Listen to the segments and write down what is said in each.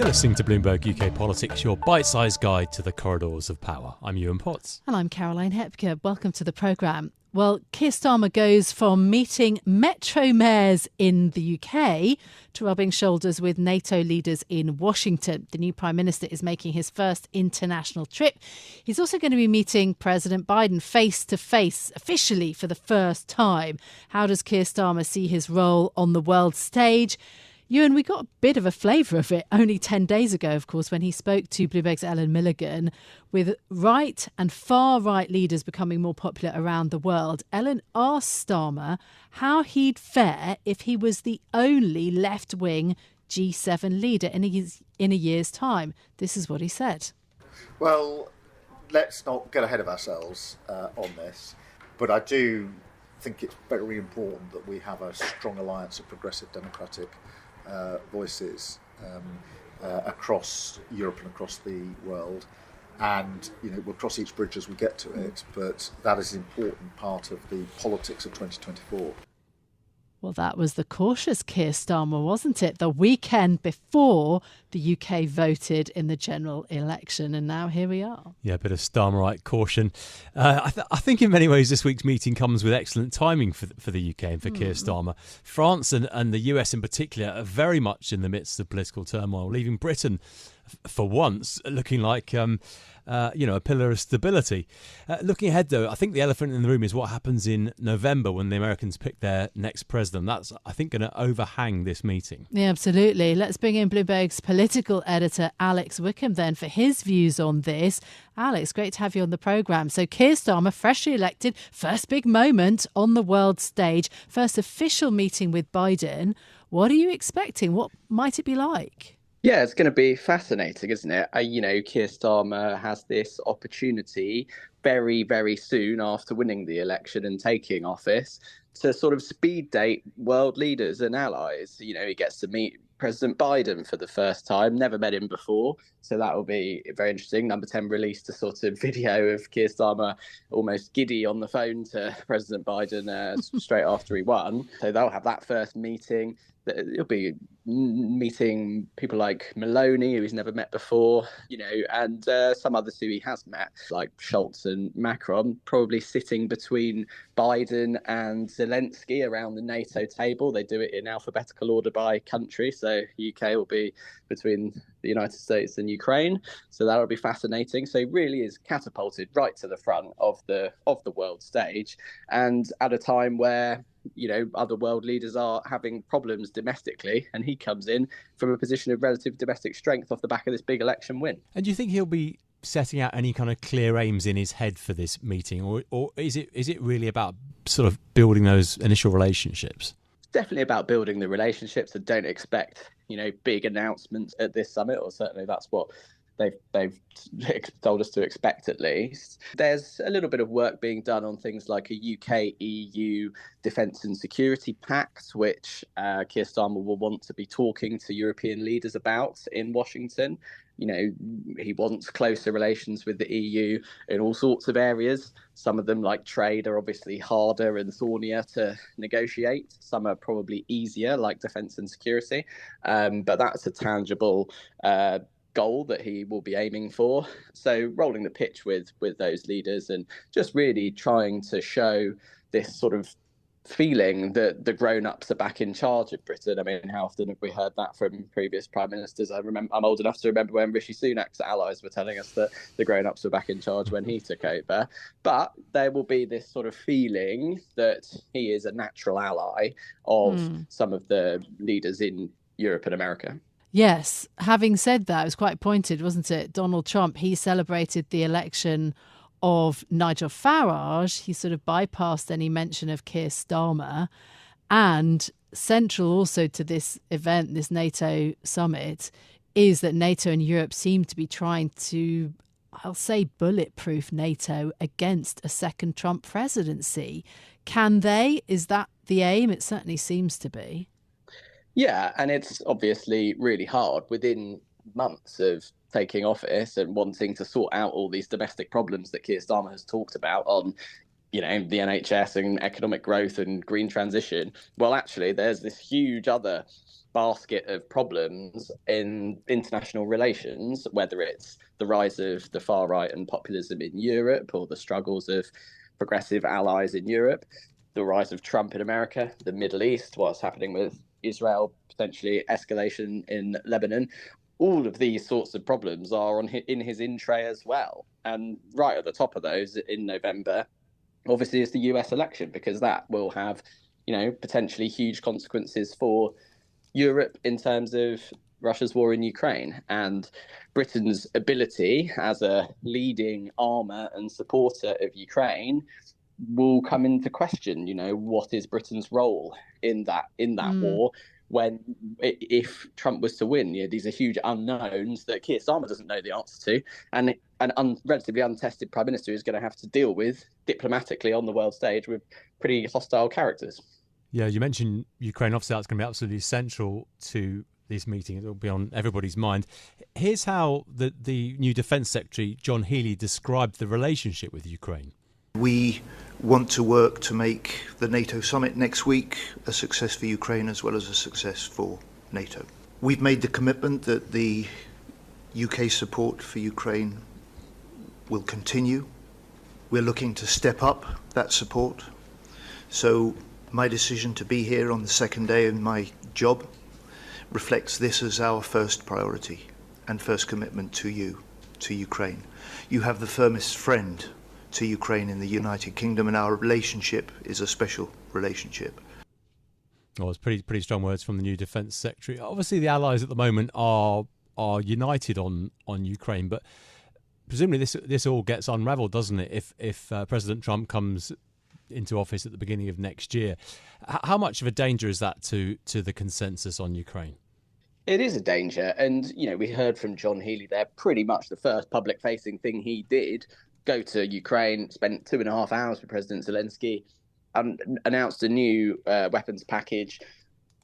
You're listening to Bloomberg UK Politics, your bite-sized guide to the corridors of power. I'm Yuan. And I'm Caroline Hepker. Welcome to the programme. Well, Keir Starmer goes from meeting metro mayors in the UK to rubbing shoulders with NATO leaders in Washington. The new Prime Minister is making his first international trip. He's also going to be meeting President Biden face to face officially for the first time. How does Keir Starmer see his role on the world stage? Yuan, we got a bit of a flavour of it only 10 days ago, of course, when he spoke to Bloomberg's Ellen Milligan, with right and far-right leaders becoming more popular around the world. Ellen asked Starmer how he'd fare if he was the only left-wing G7 leader in a year's time. This is what he said. Well, let's not get ahead of ourselves on this, but I do think it's very important that we have a strong alliance of progressive democratic voices across Europe and across the world, and we'll cross each bridge as we get to it, but that is an important part of the politics of 2024. Well, that was the cautious Keir Starmer, wasn't it? The weekend before the UK voted in the general election, and now here we are. Yeah, a bit of Starmerite caution. I think in many ways this week's meeting comes with excellent timing for the UK and for Keir Starmer. France and the US in particular are very much in the midst of political turmoil, leaving Britain, for once, looking like a pillar of stability. Looking ahead, though, I think the elephant in the room is what happens in November when the Americans pick their next president. That's, I think, going to overhang this meeting. Yeah, absolutely. Let's bring in Bloomberg's political editor, Alex Wickham, then, for his views on this. Alex, great to have you on the programme. So Keir Starmer, freshly elected, first big moment on the world stage, first official meeting with Biden. What are you expecting? What might it be like? Yeah, it's going to be fascinating, isn't it? Keir Starmer has this opportunity very, very soon after winning the election and taking office to sort of speed date world leaders and allies. He gets to meet President Biden for the first time, never met him before. So that will be very interesting. Number 10 released a sort of video of Keir Starmer almost giddy on the phone to President Biden straight after he won. So they'll have that first meeting. He'll be meeting people like Maloney, who he's never met before, and some others who he has met, like Schultz and Macron, probably sitting between Biden and Zelensky around the NATO table. They do it in alphabetical order by country. So UK will be between the United States and Ukraine. So that'll be fascinating. So he really is catapulted right to the front of the world stage, and at a time where other world leaders are having problems domestically, and he comes in from a position of relative domestic strength off the back of this big election win. And do you think he'll be setting out any kind of clear aims in his head for this meeting, or is it really about sort of building those initial relationships? It's definitely about building the relationships, and don't expect big announcements at this summit, or certainly that's what they've told us to expect, at least. There's a little bit of work being done on things like a UK-EU defence and security pact, which Keir Starmer will want to be talking to European leaders about in Washington. He wants closer relations with the EU in all sorts of areas. Some of them, like trade, are obviously harder and thornier to negotiate. Some are probably easier, like defence and security. But that's a tangible goal that he will be aiming for. So rolling the pitch with those leaders and just really trying to show this sort of feeling that the grown-ups are back in charge of Britain. I mean, how often have we heard that from previous prime ministers? I'm old enough to remember when Rishi Sunak's allies were telling us that the grown-ups were back in charge when he took over. But there will be this sort of feeling that he is a natural ally of some of the leaders in Europe and America. Yes. Having said that, it was quite pointed, wasn't it? Donald Trump, he celebrated the election of Nigel Farage. He sort of bypassed any mention of Keir Starmer. And central also to this event, this NATO summit, is that NATO and Europe seem to be trying to, I'll say, bulletproof NATO against a second Trump presidency. Can they? Is that the aim? It certainly seems to be. Yeah, and it's obviously really hard within months of taking office and wanting to sort out all these domestic problems that Keir Starmer has talked about on the NHS and economic growth and green transition. Well, actually, there's this huge other basket of problems in international relations, whether it's the rise of the far right and populism in Europe, or the struggles of progressive allies in Europe, the rise of Trump in America, the Middle East, what's happening with Israel, potentially escalation in Lebanon. All of these sorts of problems are in his in tray as well. And right at the top of those in November, obviously, is the US election, because that will have, potentially huge consequences for Europe in terms of Russia's war in Ukraine, and Britain's ability as a leading armour and supporter of Ukraine will come into question. What is Britain's role in that war? If Trump was to win, these are huge unknowns that Keir Starmer doesn't know the answer to, and an relatively untested prime minister is going to have to deal with diplomatically on the world stage with pretty hostile characters. Yeah, you mentioned Ukraine. Obviously, that's going to be absolutely central to this meeting. It will be on everybody's mind. Here's how the new Defence Secretary, John Healey, described the relationship with Ukraine. We want to work to make the NATO summit next week a success for Ukraine as well as a success for NATO. We've made the commitment that the UK support for Ukraine will continue. We're looking to step up that support. So my decision to be here on the second day of my job reflects this as our first priority and first commitment to you, to Ukraine. You have the firmest friend to Ukraine in the United Kingdom, and our relationship is a special relationship. Well, it's pretty strong words from the new Defence Secretary. Obviously, the Allies at the moment are united on Ukraine, but presumably this all gets unravelled, doesn't it? If President Trump comes into office at the beginning of next year, how much of a danger is that to the consensus on Ukraine? It is a danger, and we heard from John Healey there. Pretty much the first public-facing thing he did, go to Ukraine, spent 2.5 hours with President Zelensky, and announced a new weapons package,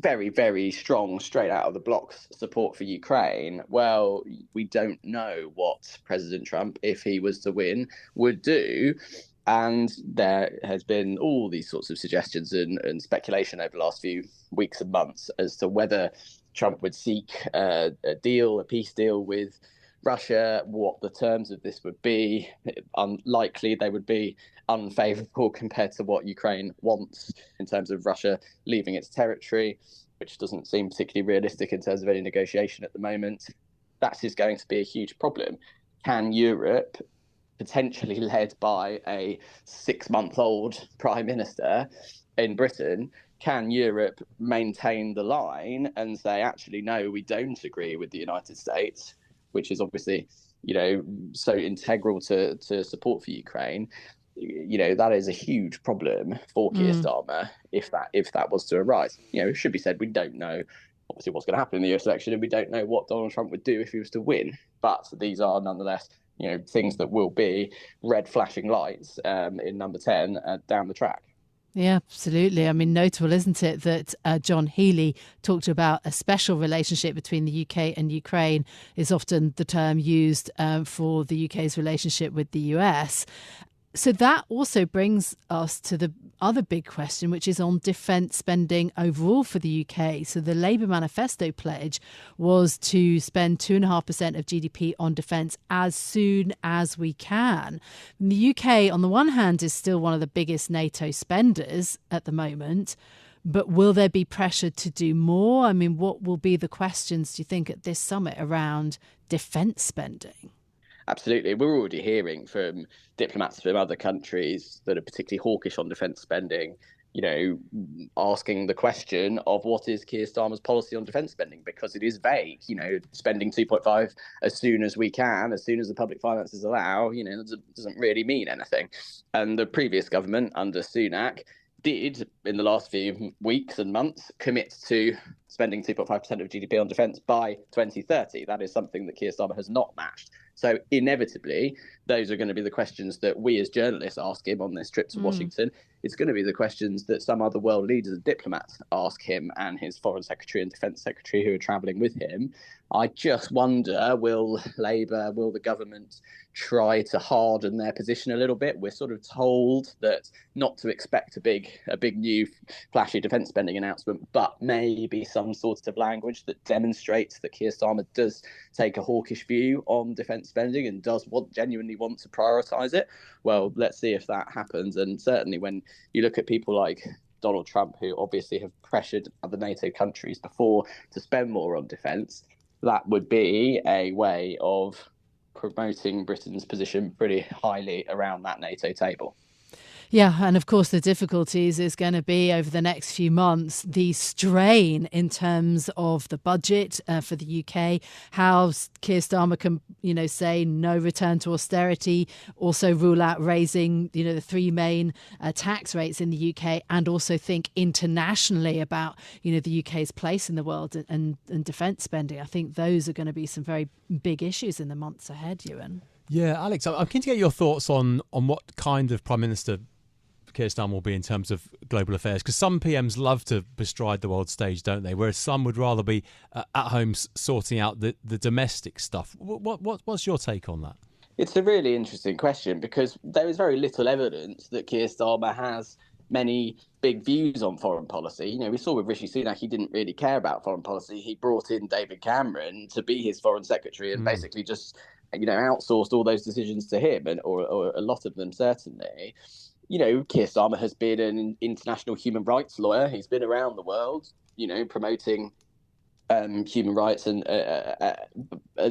very, very strong, straight out of the blocks support for Ukraine. Well, we don't know what President Trump, if he was to win, would do. And there has been all these sorts of suggestions and speculation over the last few weeks and months as to whether Trump would seek a peace deal with Russia, what the terms of this would be. Unlikely they would be unfavourable compared to what Ukraine wants in terms of Russia leaving its territory, which doesn't seem particularly realistic in terms of any negotiation at the moment. That is going to be a huge problem. Can Europe, potentially led by a 6-month-old prime minister in Britain, can Europe maintain the line and say, actually, no, we don't agree with the United States, which is obviously, so integral to support for Ukraine? That is a huge problem for Keir Starmer if that was to arise. It should be said, we don't know obviously what's going to happen in the US election, and we don't know what Donald Trump would do if he was to win. But these are nonetheless, things that will be red flashing lights in number 10 down the track. Yeah, absolutely. I mean, notable, isn't it, that John Healey talked about a special relationship between the UK and Ukraine is often the term used for the UK's relationship with the US. So that also brings us to the other big question, which is on defence spending overall for the UK. So the Labour manifesto pledge was to spend 2.5% of GDP on defence as soon as we can. And the UK, on the one hand, is still one of the biggest NATO spenders at the moment. But will there be pressure to do more? I mean, what will be the questions, do you think, at this summit around defence spending? Absolutely. We're already hearing from diplomats from other countries that are particularly hawkish on defence spending, asking the question of what is Keir Starmer's policy on defence spending, because it is vague. Spending 2.5 as soon as we can, as soon as the public finances allow, doesn't really mean anything. And the previous government under Sunak did, in the last few weeks and months, commit to spending 2.5% of GDP on defence by 2030. That is something that Keir Starmer has not matched. So inevitably, those are going to be the questions that we as journalists ask him on this trip to Washington. It's going to be the questions that some other world leaders and diplomats ask him and his foreign secretary and defence secretary who are travelling with him. I just wonder, will Labour, will the government try to harden their position a little bit? We're sort of told that not to expect a big new flashy defence spending announcement, but maybe some sort of language that demonstrates that Keir Starmer does take a hawkish view on defence spending and does genuinely want to prioritise it. Well, let's see if that happens. And certainly when you look at people like Donald Trump, who obviously have pressured other NATO countries before to spend more on defence, that would be a way of promoting Britain's position pretty highly around that NATO table. Yeah, and of course the difficulties is going to be over the next few months, the strain in terms of the budget for the UK, how Keir Starmer can, say no return to austerity, also rule out raising, the three main tax rates in the UK, and also think internationally about, the UK's place in the world and defence spending. I think those are going to be some very big issues in the months ahead, Yuan. Yeah, Alex, I'm keen to get your thoughts on what kind of Prime Minister Keir Starmer will be in terms of global affairs, because some PMs love to bestride the world stage, don't they? Whereas some would rather be at home sorting out the domestic stuff. What's your take on that? It's a really interesting question because there is very little evidence that Keir Starmer has many big views on foreign policy. We saw with Rishi Sunak, he didn't really care about foreign policy. He brought in David Cameron to be his foreign secretary and basically just, outsourced all those decisions to him, or a lot of them certainly. Keir Starmer has been an international human rights lawyer. He's been around the world, promoting human rights and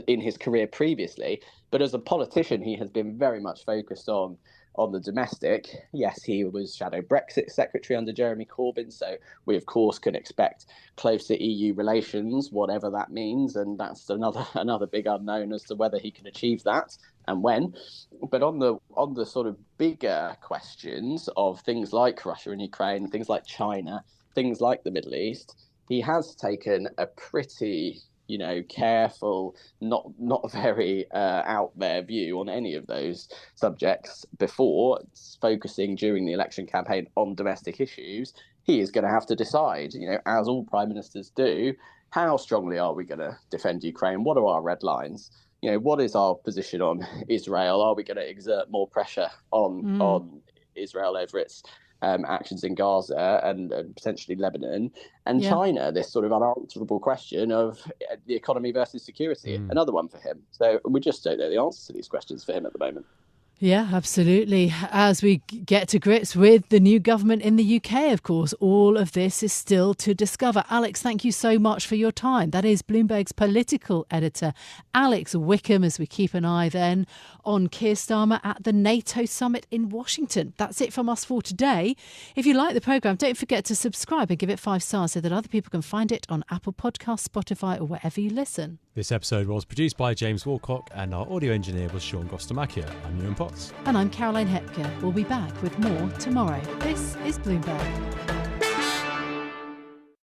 in his career previously. But as a politician, he has been very much focused on the domestic. Yes, he was shadow Brexit secretary under Jeremy Corbyn. So we, of course, can expect closer EU relations, whatever that means. And that's another big unknown as to whether he can achieve that and when. But on the sort of bigger questions of things like Russia and Ukraine, things like China, things like the Middle East, he has taken a pretty careful, not very out there view on any of those subjects before, focusing during the election campaign on domestic issues. He is going to have to decide, as all prime ministers do, how strongly are we going to defend Ukraine? What are our red lines? What is our position on Israel? Are we going to exert more pressure on Israel over its actions in Gaza and potentially Lebanon? And China, this sort of unanswerable question of the economy versus security, another one for him. So we just don't know the answers to these questions for him at the moment. Yeah, absolutely. As we get to grips with the new government in the UK, of course, all of this is still to discover. Alex, thank you so much for your time. That is Bloomberg's political editor, Alex Wickham, as we keep an eye then on Keir Starmer at the NATO summit in Washington. That's it from us for today. If you like the programme, don't forget to subscribe and give it 5 stars so that other people can find it on Apple Podcasts, Spotify or wherever you listen. This episode was produced by James Walcock and our audio engineer was Sean Gostamakia. I'm Yuan Potts. And I'm Caroline Hepker. We'll be back with more tomorrow. This is Bloomberg.